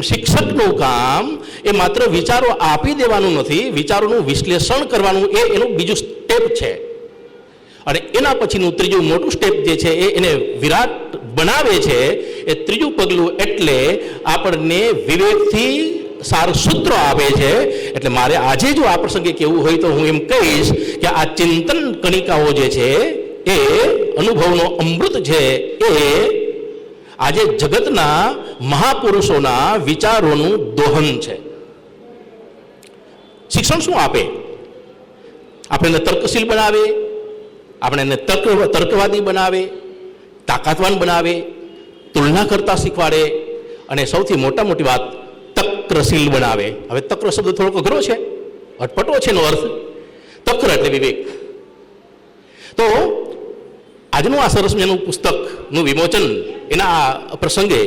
શિક્ષકનું કામ એ માત્ર વિચારો આપી દેવાનું નથી, વિચારોનું વિશ્લેષણ કરવાનું એ એનું બીજું સ્ટેપ છે. અને એના પછીનું ત્રીજું મોટું સ્ટેપ જે છે એને વિરાટ બનાવે છે. એ ત્રીજું પગલું એટલે આપણને વિવેકથી સારસૂત્રો આપે છે. એટલે મારે આજે જો આ પ્રસંગે કહેવું હોય તો હું એમ કહીશ કે આ ચિંતન કણિકાઓ જે છે એ અનુભવનો અમૃત છે. એ આજે જગતના મહાપુરુષોના વિચારોનું દોહન છે. શિક્ષણ શું આપે? આપણને તર્કશીલ બનાવે, આપણને તર્કવાદી બનાવે, તાકાતવાન બનાવે, તુલના કરતા શીખવાડે, અને સૌથી મોટી વાત તક્રશીલ બનાવે. હવે તક્ર શબ્દ થોડોક અઘરો છે, અટપટો છે એનો અર્થ. તક્ર એટલે વિવેક. તો આજનું આ સરસ મજાનું પુસ્તકનું વિમોચન એના પ્રસંગે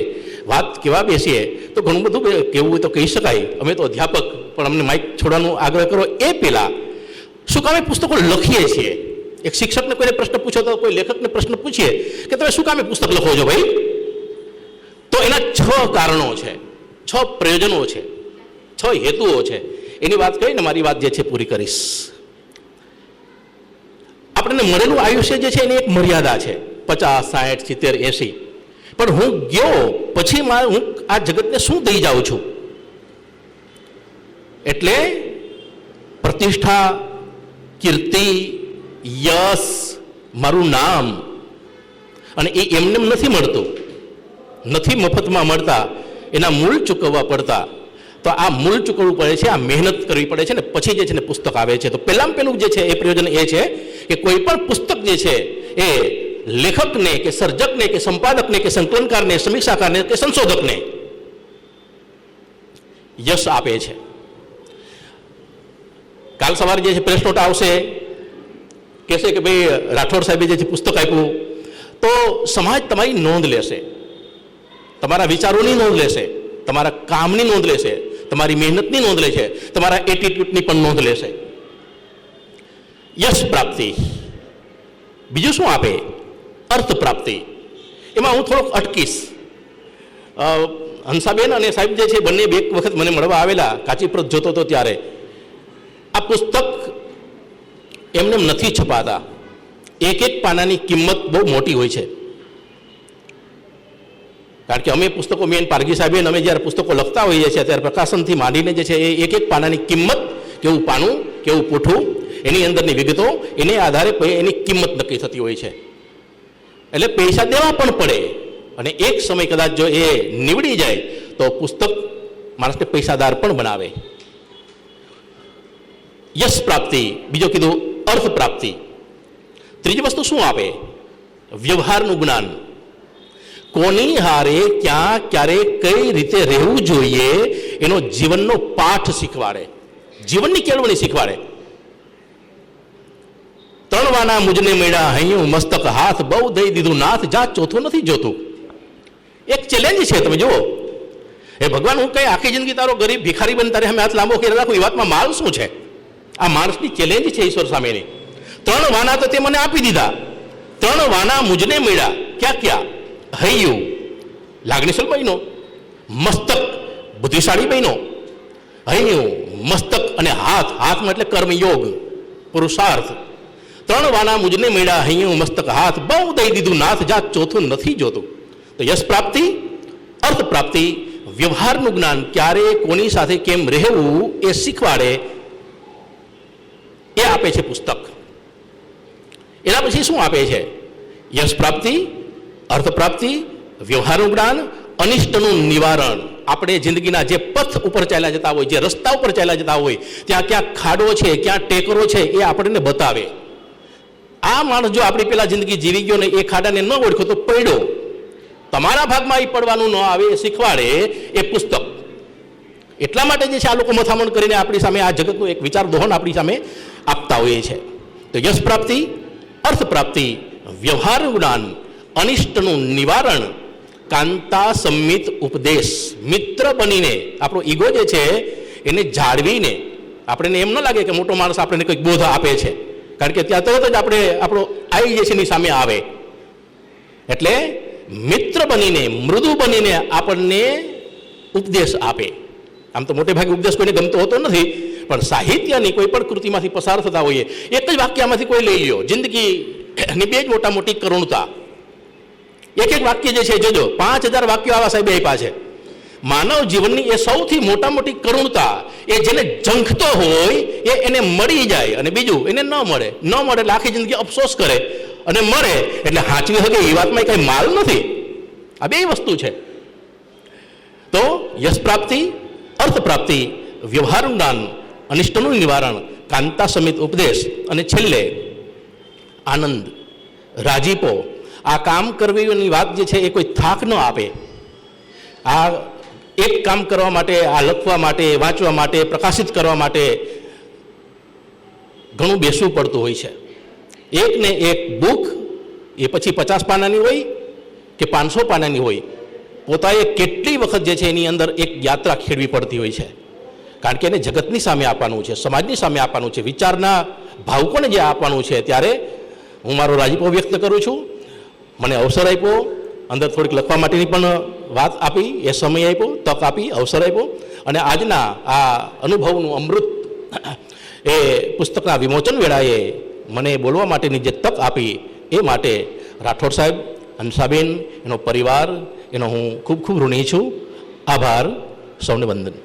વાત કહેવા બેસીએ તો ઘણું બધું કહેવું હોય તો કહી શકાય. અમે તો અધ્યાપક, પણ અમને માઇક છોડવાનો આગ્રહ કરો એ પહેલાં શું કામે પુસ્તકો લખીએ છીએ? એક શિક્ષકને કોઈને પ્રશ્ન પૂછો તો કોઈ લેખકને પ્રશ્ન પૂછીએ કે તમે શું કામે પુસ્તક લખો છો ભાઈ, તો એના 6 કારણો છે, 6 પ્રયોજનો છે, 6 હેતુઓ છે. એની વાત કરીને મારી વાત જે છે પૂરી કરીશ. આપણને મળેલું આયુષ્ય જે છે એની એક મર્યાદા છે, 50, 60, 70, 80. પણ હું ગયો પછી હું આ જગતને શું દઈ જાઉં છું? એટલે પ્રતિષ્ઠા, કીર્તિ, યશ, મારું નામ. અને એ એમને નથી મળતું, નથી મફતમાં મળતા, એના મૂળ ચૂકવવા પડતા. તો આ મૂળ ચૂકવવું પડે છે, આ મહેનત કરવી પડે છે ને પછી જે છે ને પુસ્તક આવે છે. તો પહેલાં પહેલું જે છે એ પ્રયોજન એ છે કે કોઈ પણ પુસ્તક જે છે એ લેખકને કે સર્જકને કે સંપાદકને કે સંકલનકારને, સમીક્ષાકારને કે સંશોધકને યશ આપે છે. કાલ સવારે જે છે પ્રેસ નોટ આવશે, કહેશે કે ભાઈ રાઠોડ સાહેબે જે છે પુસ્તક આપ્યું, તો સમાજ તમારી નોંધ લેશે, તમારા વિચારોની નોંધ લેશે, તમારા કામની નોંધ લેશે, તમારી મહેનતની નોંધ લેશે, તમારા એટીટ્યુડની પણ નોંધ લેશે. યશ પ્રાપ્તિ. બીજું શું આપે? અર્થ પ્રાપ્તિ. એમાં હું થોડોક અટકીશ. હંસાબેન અને સાહેબ જે છે બંને બે વખત મને મળવા આવેલા, કાચીપ્રત જોતો હતો ત્યારે. આ પુસ્તક એમને નથી છપાતા, એક પાનાની કિંમત બહુ મોટી હોય છે. કારણ કે અમે પુસ્તકો, મેન પારગી સાહેબે અમે જ્યારે પુસ્તકો લખતા હોઈએ છીએ ત્યારે પ્રકાશનથી માંડીને જે છે એ એક પાનાની કિંમત, કેવું પાનું, કેવું પૂઠું, એની અંદરની વિગતો, એને આધારે એની કિંમત નક્કી થતી હોય છે. એટલે પૈસા દેવા પણ પડે. અને એક સમય કદાચ જો એ નીવડી જાય તો પુસ્તક માણસને પૈસાદાર પણ બનાવે. યશ પ્રાપ્તિ. બીજો કીધું અર્થ પ્રાપ્તિ. ત્રીજી વસ્તુ શું આપે? વ્યવહારનું જ્ઞાન. કોની હારે ક્યાં ક્યારે કઈ રીતે રહેવું જોઈએ એનો જીવનનો પાઠ શીખવાડે, જીવનની કેળવણી શીખવાડે. 3 વાના મુજને મળ્યા હૈયું મસ્તક હાથ, બહુ દઈ દીધું નાથ, જા ચોથું નથી જોતું. એક ચેલેન્જ છે. તમે જુઓ, એ ભગવાન હું કઈ આખી જિંદગી તારો ગરીબ ભિખારી બન તારે અમે હાથ લાંબો કરી રાખું, એ વાતમાં માલ શું છે? આ માણસની ચેલેન્જ છે ઈશ્વર સામેની. 3 વાના તો તે મને આપી દીધા, 3 વાના મુજને મળ્યા. ક્યાં ક્યાં? હૈયું લાગણીશીલ બન્યો, મસ્તક બુદ્ધિશાળી બન્યો, હૈયું મસ્તક અને હાથ, હાથમાં એટલે કર્મયોગ, પુરુષાર્થ. 3 વાના મુજને મળ્યા હૈયું મસ્તક હાથ, બહુ દઈ દીધું નાથ, જા ચોથું નથી જોતું. તો યશ પ્રાપ્તિ, અર્થ પ્રાપ્તિ, વ્યવહારનું જ્ઞાન, ક્યારે કોની સાથે કેમ રહેવું એ શીખવાડે, એ આપે છે પુસ્તક. એના પછી શું આપે છે? યશ પ્રાપ્તિ, અર્થ પ્રાપ્તિ, વ્યવહારનું જ્ઞાન, અનિષ્ટનું નિવારણ. આપણે જિંદગીના જે પથ ઉપર ચાલ્યા જતા હોય, જે રસ્તા ઉપર ચાલ્યા જતા હોય, ત્યાં ક્યાં ખાડો છે, ક્યાં ટેકરો છે, એ આપણને બતાવે. આ માણસ જો આપણી પેલા જિંદગી જીવી ગયો ને એ ખાડાને ન ઓળખ્યો તો પડ્યો. તમારા ભાગમાં એ પડવાનું ન આવે એ શીખવાડે એ પુસ્તક. એટલા માટે જે છે આ લોકો મથામણ કરીને આપણી સામે આ જગતનું એક વિચાર દોહન આપણી સામે આપતા હોઈએ છે. તો યશ પ્રાપ્તિ, અર્થ પ્રાપ્તિ, વ્યવહાર જ્ઞાન, અનિષ્ટનું નિવારણ, કાંતા સંમિત ઉપદેશ. મિત્ર બનીને આપણો ઈગો જે છે એને જાળવીને, આપણને એમ ન લાગે કે મોટો માણસ આપણને કંઈક બોધ આપે છે, કારણ કે ત્યાં તરત જ આપણે આપણો આઈ જે છે એની સામે આવે. એટલે મિત્ર બનીને, મૃદુ બનીને આપણને ઉપદેશ આપે. આમ તો મોટે ભાગે ઉપદેશ કોઈને ગમતો હોતો નથી, પણ સાહિત્યની કોઈ પણ કૃતિમાંથી પસાર થતા હોઈએ, એક જ વાક્યમાંથી કોઈ લઈ લો, જિંદગીની બે જ મોટા મોટી કરુણતા. એક એક વાક્ય જે છે જોજો, 5000 વાક્યો આવા સાહેબે આપ્યા છે. માનવ જીવનની એ સૌથી મોટા મોટી કરુણતા, એ જેને ઝંખતો હોય એ એને મળી જાય, અને બીજું એને ન મળે એટલે આખી જિંદગી અફસોસ કરે, અને મળે એટલે હાંચવી શકે એ વાતમાં કંઈ માલ નથી. આ બે વસ્તુ છે. તો યશ પ્રાપ્તિ, અર્થ પ્રાપ્તિ, વ્યવહારનું જ્ઞાન, અનિષ્ટનું નિવારણ, કાંતા સમિત ઉપદેશ, અને છેલ્લે આનંદ, રાજીપો. આ કામ કરવીની વાત જે છે એ કોઈ થાક ન આપે. આ એક કામ કરવા માટે, આ લખવા માટે, વાંચવા માટે, પ્રકાશિત કરવા માટે ઘણું બેસવું પડતું હોય છે. એક ને એક બુક, એ પછી 50 પાનાની હોય કે 500 પાનાની હોય, પોતાએ કેટલી વખત જે છે એની અંદર એક યાત્રા ખેડવી પડતી હોય છે. કારણ કે એને જગતની સામે આપવાનું છે, સમાજની સામે આપવાનું છે, વિચારના ભાવકોને જે આપવાનું છે. ત્યારે હું મારો રાજીપો વ્યક્ત કરું છું. મને અવસર આપ્યો, અંદર થોડીક લખવા માટેની પણ વાત આપી, એ સમય આપ્યો, તક આપી, અવસર આપ્યો, અને આજના આ અનુભવનું અમૃત એ પુસ્તકના વિમોચન વેળાએ મને બોલવા માટેની જે તક આપી, એ માટે રાઠોડ સાહેબ, હંસાબેન, એનો પરિવાર, એનો હું ખૂબ ખૂબ ઋણી છું. આભાર. સૌને વંદન.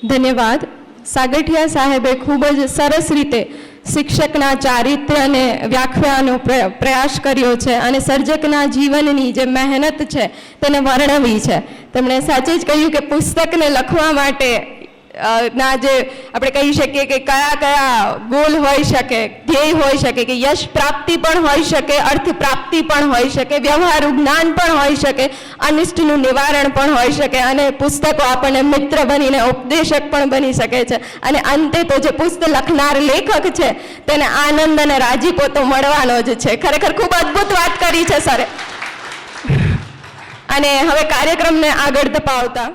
ધન્યવાદ. સાગઠિયા સાહેબે ખૂબ જ સરસ રીતે શિક્ષકના ચારિત્ર્યને વ્યાખ્યાનો પ્રયાસ કર્યો છે, અને સર્જકના જીવનની જે મહેનત છે તેને વર્ણવી છે. તેમણે સાચે જ કહ્યું કે પુસ્તકને લખવા માટે ના જે આપણે કહી શકીએ કે કયા કયા ગોલ હોઈ શકે, ધ્યેય હોઈ શકે, કે યશ પ્રાપ્તિ પણ હોઈ શકે, અર્થ પ્રાપ્તિ પણ હોઈ શકે, વ્યવહારુ જ્ઞાન પણ હોઈ શકે, અનિષ્ટનું નિવારણ પણ હોઈ શકે, અને પુસ્તકો આપણને મિત્ર બનીને ઉપદેશક પણ બની શકે છે. અને અંતે તો જે પુસ્તક લખનાર લેખક છે તેને આનંદ અને રાજીપો તો મળવાનો જ છે. ખરેખર ખૂબ અદ્ભુત વાત કરી છે સરે. અને હવે કાર્યક્રમને આગળ ધપાવતા